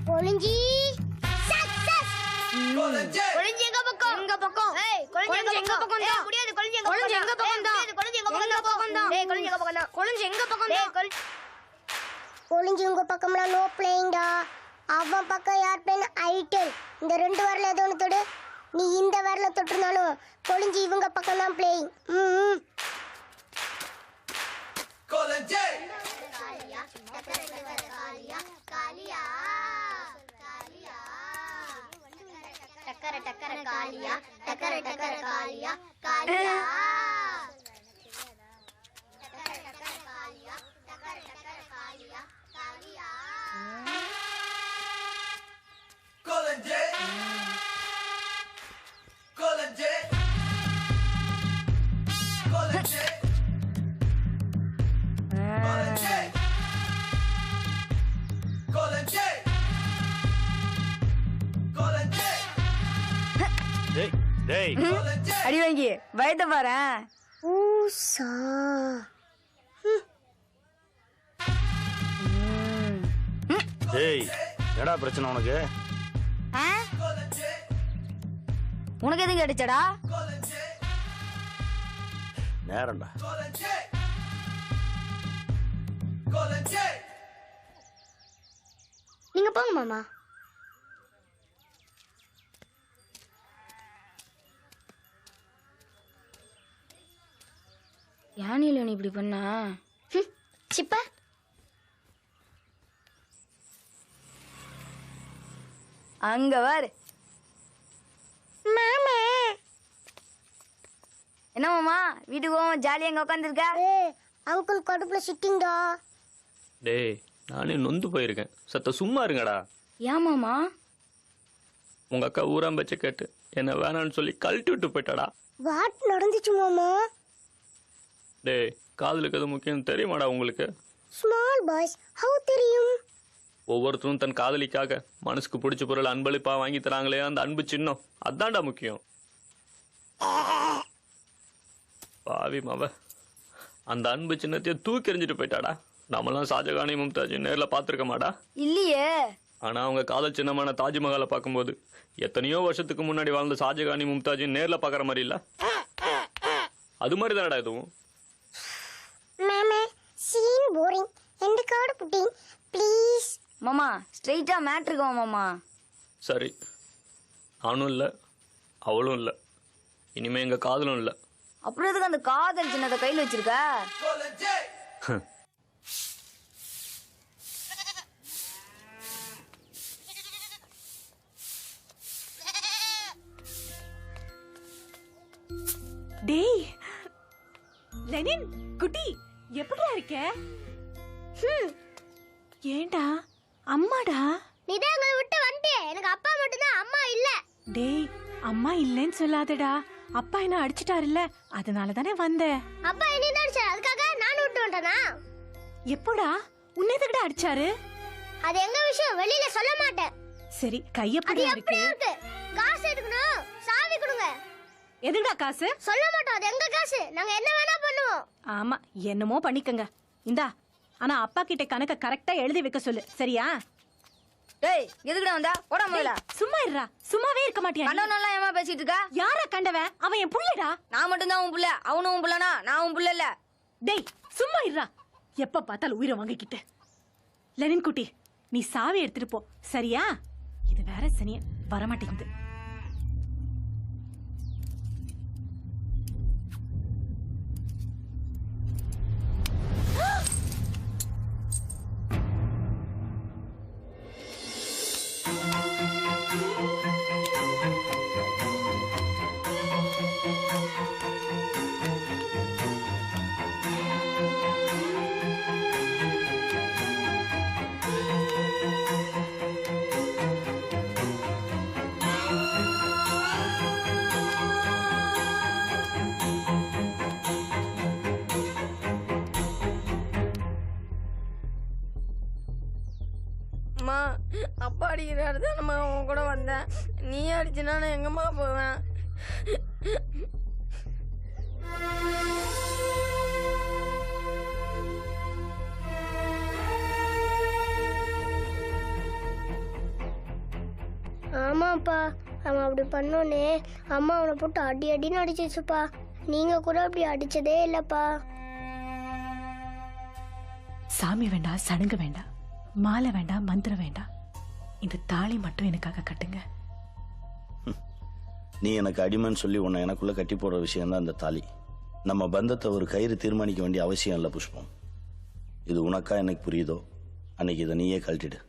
கொளிஞ்சி கொளிஞ்சி எங்க பக்கம் ஏய் கொளிஞ்சி எங்க பக்கம் தான் முடியாது கொளிஞ்சி எங்க பக்கம் தான் கொளிஞ்சி எங்க பக்கம் தான் ஏய் கொளிஞ்சி எங்க பக்கம் தான் கொளிஞ்சி எங்க பக்கம் தான் கொளிஞ்சி உங்க பக்கம்லாம் நோ பிளேயிங்டா அவன் பக்கம் யார் பிளேன் ஐட்டல் இந்த ரெண்டு வரல ஏதோ ஒன்று தொடு நீ இந்த வரல தொட்டுனாலும் கொளிஞ்சி இவங்க பக்கம் தான் பிளேயிங் கொளிஞ்சி காலியா காலியா காலியா டக்கர டக்கர காலியா டக்கர டக்கர காலியா காலியா டக்கர டக்கர காலியா டக்கர டக்கர காலியா காலியா கொளிஞ்சி கொளிஞ்சி கொளிஞ்சி கொளிஞ்சி கொளிஞ்சி அடி வாங்கி பயத்த பாரு ஊசா ஏய் என்னடா பிரச்சனை உனக்கு? உனக்கு எதுவும் கிடைச்சடா? நேரம்டா. நீங்க போங்க மாமா. யானில நீ இப்படி பண்ணா சிப்பா அங்க வாரு. மாமா என்ன மாமா வீட்டுக்கு போவோம் ஜாலியா அங்க உட்காந்துருக்க? அங்கிள் கடுப்புல சிட்டிங்கடா. டேய் நானே நொந்து போயிருக்கேன். சத்த சும்மா இருங்கடா. ஏன் மாமா? உங்க அக்கா ஊராம்பச்ச கேட்டு என்ன வேணான்னு சொல்லி கழட்டி விட்டு போயிட்டாடா. வாட் நடந்துச்சு மாமா? டேய் காதலுக்கு எது முக்கியம் தெரியுமாடா உங்களுக்கு? ஸ்மால் பாய்ஸ் ஹவு தெரியும்? ஒவ்வொருத்தரும் தன் காதலிக்காக மனசுக்கு பிடிச்ச பொருள் அன்பளிப்பா வாங்கி தராங்களே அந்த அன்பு சின்னம் அதான்டா முக்கியம். பாவி மாவ அந்த அன்பு சின்னத்தையே தூக்கி எறிஞ்சிட்டு போயிட்டாடா. நம்மளாம் ஷாஜகானி மும்தாஜ் நேரில் பார்த்துருக்க மாடா? இல்லையே. ஆனா அவங்க காதல் சின்னமான தாஜ்மஹாலை பார்க்கும்போது எத்தனையோ வருஷத்துக்கு முன்னாடி வாழ்ந்த ஷாஜகானி மும்தாஜ் நேரில் பார்க்குற மாதிரி இல்ல? அது மாதிரி தானடா இதுவும். மாமா scene boring end card putting please. மாமா ஸ்ட்ரைட்டா மேட்ருக்கு மாமா. சரி நானும் இல்லை அவளும் இல்லை இனிமே எங்க காதலும் இல்லை. அப்புறம் எதுக்கு அந்த காதல் சின்னத்தை கையில் வச்சிருக்க? டேய் லெனின் குட்டி எப்படிடா இருக்க? ஏண்டா அம்மாடா? நீதான் எங்களை விட்டு வந்துட்டே. எனக்கு அப்பா மட்டும்தான், அம்மா இல்ல. டேய் அம்மா இல்லைன்னு சொல்லாதடா. அப்பா என்ன அடிச்சிட்டாருல்ல அதனால தானே வந்த. அப்பா என்ன அடிச்சாரு அதுக்காக நான் விட்டு வந்துட்டேனா? எப்போடா உன்னை எதுக்குடா அடிச்சாரு? அது எங்க விஷயம், வெளியில சொல்ல மாட்டேன். சரி கைய அது எப்படி எப்படி இருக்கு? காசு எடுக்கணும், சாவி கொடுங்க. எதுக்குடா காசு? சொல்ல மாட்டோம், அது எங்க காசு, நாங்க என்ன வேணா பண்ணுவோம். ஆமா என்னமோ பண்ணிக்கங்க. இந்தா ஆனா அப்பா கிட்ட கணக்க கரெக்டா எழுதி வைக்க சொல்லு சரியா? டேய் எதுக்குடா வந்தா? போடா முதல்ல. சும்மா இருடா. சும்மாவே இருக்க மாட்டியா? கண்டவனால ஏமா பேசிட்டு இருக்கா? யாரா கண்டவன்? அவன் என் புள்ளடா. நான் மட்டும் தான் உன் புள்ள, அவனும் உன் புள்ளனா? நான் உன் புள்ள இல்ல. டேய் சும்மா இருடா. எப்ப பார்த்தாலும் உயிரை வாங்கிக்கிட்டு. லெனின் குட்டி நீ சாவி எடுத்துட்டு போ சரியா? இது வேற சனிய வரமாட்டேங்குது. அம்மா அப்பா அடிக்கிறாரு தான் நம்ம உன் கூட வந்தேன். நீ அடிச்சுனா நான் எங்கம்மா போவேன்? ஆமாப்பா, அவன் அப்படி பண்ணோன்னே அம்மா அவனை போட்டு அடி அடின்னு அடிச்சிச்சுப்பா. நீங்க கூட அப்படி அடிச்சதே இல்லப்பா. சாமி வேண்டாம், சடங்கு வேண்டாம், மாலை வேண்டாம், மந்திரம் வேண்டாம். இந்த தாலி மட்டும் எனக்காக கட்டுங்க. நீ எனக்கு அடிமைன்னு சொல்லி உன்னை எனக்குள்ள கட்டி போடுற விஷயம்தான் இந்த தாலி. நம்ம பந்தத்தை ஒரு கயிறு தீர்மானிக்க வேண்டிய அவசியம் இல்லை புஷ்பம். இது உனக்கா எனக்கு புரியுதோ அன்னைக்கு இதை நீயே கழட்டிடு.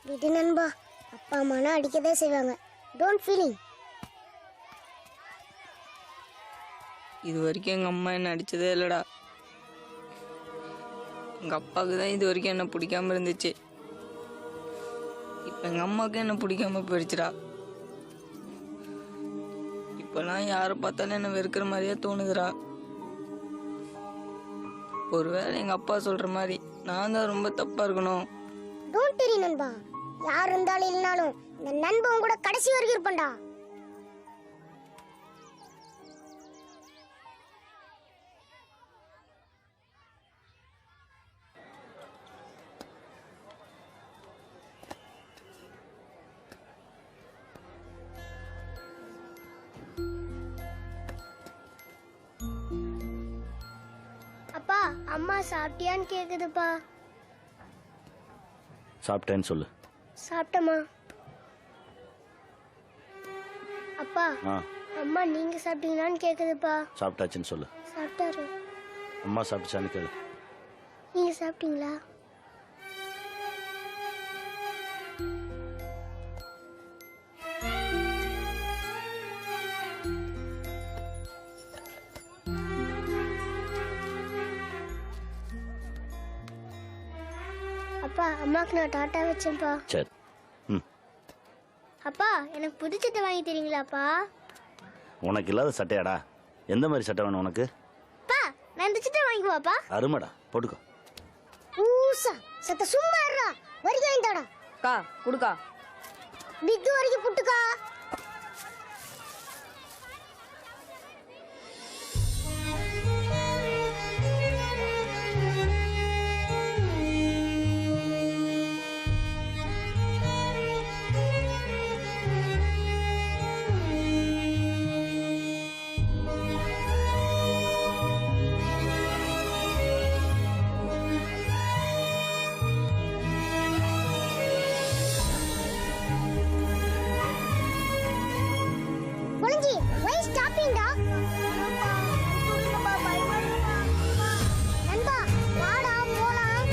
விடு நண்பா, அப்பா அம்மானா அடிக்கதே செய்வாங்க. Don't feeling. இது வரைக்கும் எங்கள் அம்மா என்னை அடித்ததே இல்லைடா. எங்கள் அப்பாவுக்கு தான் இது வரைக்கும் என்னை பிடிக்காம இருந்துச்சு. இப்போ எங்கள் அம்மாவுக்கு என்னை பிடிக்காம போயிடுச்சுடா. இப்போலாம் யாரை பார்த்தாலும் என்னை வெறுக்கிற மாதிரியே தோணுதுடா. ஒருவேளை எங்கள் அப்பா சொல்கிற மாதிரி நான் தான் ரொம்ப தப்பாக இருக்கணும். டோன்ட் டெரி நண்பா, யார் இருந்தாலும் இல்லைனாலும் இந்த நண்பன் கூட கடைசி வரைக்கும் இருப்பேன்டா. அப்பா, அம்மா சாப்பிட்டியான்னு கேக்குதுப்பா. சாப்பிட்டேன்னு சொல்லு. சாப்பிட்டமா அப்பா? ஆ, அம்மா நீங்க சாப்பிட்டீங்களான்னு கேக்குதுப்பா. சாப்பிட்டாச்சுன்னு சொல்லு. சாப்பிட்டாரு. அம்மா சாப்பிட்டுச்சான்னு கேளு. நீங்க சாப்பிட்டீங்களா? அப்பா, அம்மாக்கு நான் டாட்டா வச்சேன்ப்பா. சரி. ம். அப்பா, எனக்கு புது சட்டை வாங்கி தரீங்களாப்பா? உனக்கு இல்லாத சட்டையாடா? எந்த மாதிரி சட்டை வேணும் உனக்கு? அப்பா, நான் இந்த சட்டை வாங்கிக்குவாப்பா? அருமைடா, போட்டுக்கோ. ஊசா சத்த சும்மா இருடா. வரியா இந்தாடா. அக்கா கொடுக்கா. பிக்கு வரைக்கும் புட்டுக்கா. ஒளிஞ்சி, why stopping டா? நண்பா, வாடா போலாம்.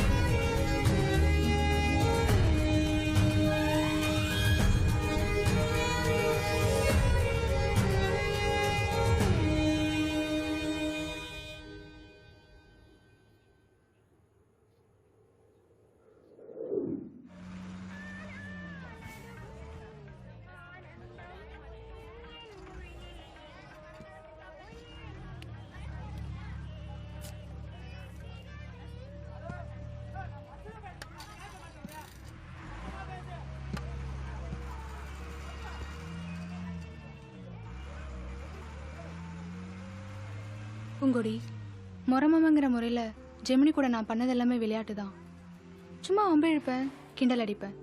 பூங்கொடி, முறமாமங்கிற முறையில் ஜெமினி கூட நான் பண்ணது எல்லாமே விளையாட்டு தான். சும்மா அம்பிழுப்பேன், கிண்டல் அடிப்பேன்.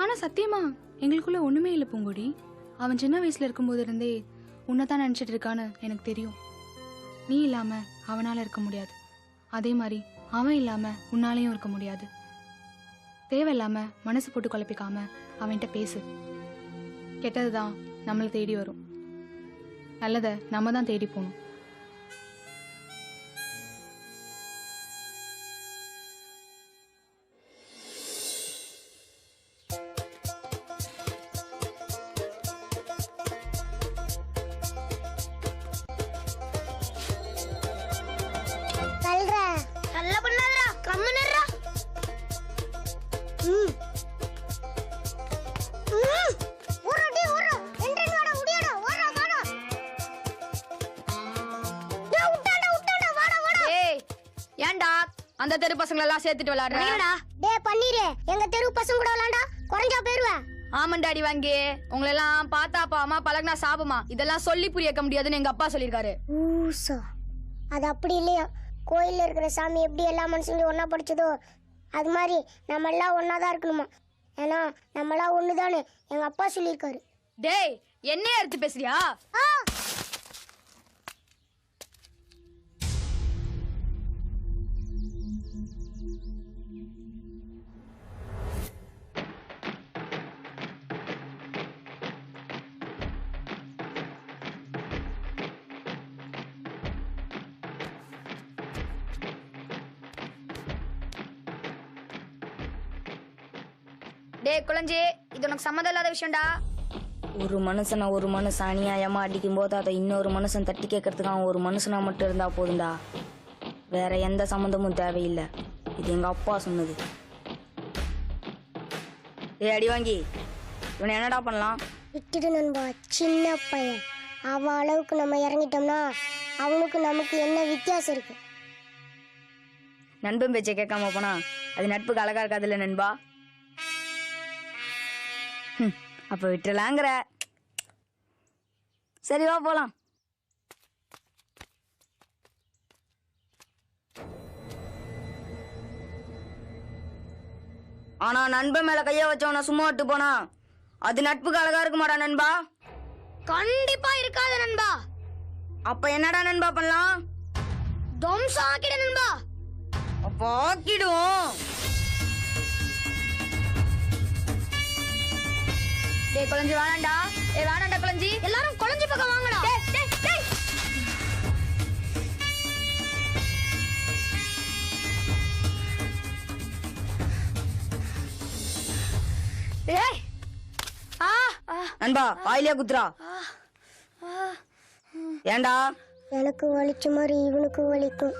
ஆனால் சத்தியமா எங்களுக்குள்ள ஒன்றுமே இல்லை பூங்கொடி. அவன் சின்ன வயசில் இருக்கும்போது இருந்தே உன்னை தான் நினச்சிட்டு இருக்கான்னு எனக்கு தெரியும். நீ இல்லாமல் அவனால் இருக்க முடியாது. அதே மாதிரி அவன் இல்லாமல் உன்னாலையும் இருக்க முடியாது. தேவையில்லாமல் மனசு போட்டு குழப்பிக்காம அவன்கிட்ட பேசு. கெட்டது தான் நம்மளை தேடி வரும், நல்லதை நம்ம தான் தேடி போகணும். தெரு பசங்களை எல்லாம் சேர்த்துட்டு விளையாடுறா? டேய் பன்னீரு, எங்க தெரு பசங்க கூட விளையாண்டா குறைஞ்சா போயிருவேன். ஆமாண்டா அடி வாங்கி. உங்களை எல்லாம் பார்த்தா அம்மா பழகுனா சாபமா, இதெல்லாம் சொல்லி புரிய வைக்க முடியாதுன்னு எங்க அப்பா சொல்லியிருக்காரு. ஊசா, அது அப்படி இல்லையா? கோயில்ல இருக்கிற சாமி எப்படி எல்லா மனுஷங்களையும் ஒன்னா படிச்சதோ அது மாதிரி நம்ம எல்லாம் ஒன்னாதான் இருக்கணுமா. ஏன்னா நம்ம எல்லாம் ஒண்ணுதானு எங்க அப்பா சொல்லியிருக்காரு. டேய் என்னைய எடுத்து பேசுறியா? டேய் குழந்தை, இது உனக்கு சம்மந்தம் இல்லாத விஷயம்டா. ஒரு மனுஷன் அநியாயமா அடிக்கும் போது அதை இன்னொரு மனுஷன் தட்டி கேட்கறதுக்கு அவன் ஒரு மனுஷனா மட்டும் இருந்தா போதும்டா. வேற எந்த சம்மந்தமும் தேவையில்லை. இது எங்க அப்பா சொன்னது. ஏய் அடி வாங்கி, இவனை என்னடா பண்ணலாம்? விட்டுடு நண்பா, சின்ன பையன். அவன் அளவுக்கு நம்ம இறங்கிட்டோம்னா அவனுக்கு நமக்கு என்ன வித்தியாசம் இருக்கு? நண்பன் பேச்சை கேட்காம போனா அது நட்புக்கு அழகா இருக்காதுல்ல நண்பா. அப்ப விட்டுலாங்கிற. சரி வா போலாம். ஆனா நண்பன் மேல கைய வச்சவன சும்மா விட்டு போனா அது நட்புக்கு அழகா இருக்குமாடா நண்பா? கண்டிப்பா இருக்காது நண்பா. அப்ப என்னடா நண்பா பண்ணலாம்? தம்சம் ஆக்கிடு நண்பா. அப்ப ஆக்கிடுவோம். டேய் குழந்தை வேணாண்டா. வேணாண்டா குழந்தை. எல்லாரும் குழந்தை பக்கம் வாங்கடா. டேய் நண்பா வாயிலே குத்துறா. ஏண்டா? எனக்கு வலிச்ச மாதிரி இவனுக்கு வலிக்கும்.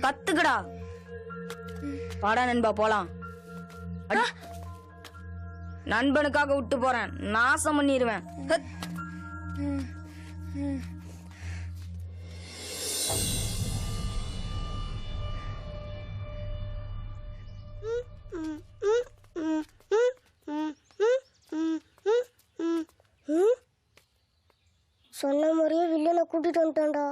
கத்துக்கடா. வாடா நண்பா போலாம். நண்பனுக்காக விட்டு போறேன், நாசம் பண்ணிடுவேன். சொன்ன மாதிரியே வில்லனை கூட்டிட்டு வந்துட்டான்டா.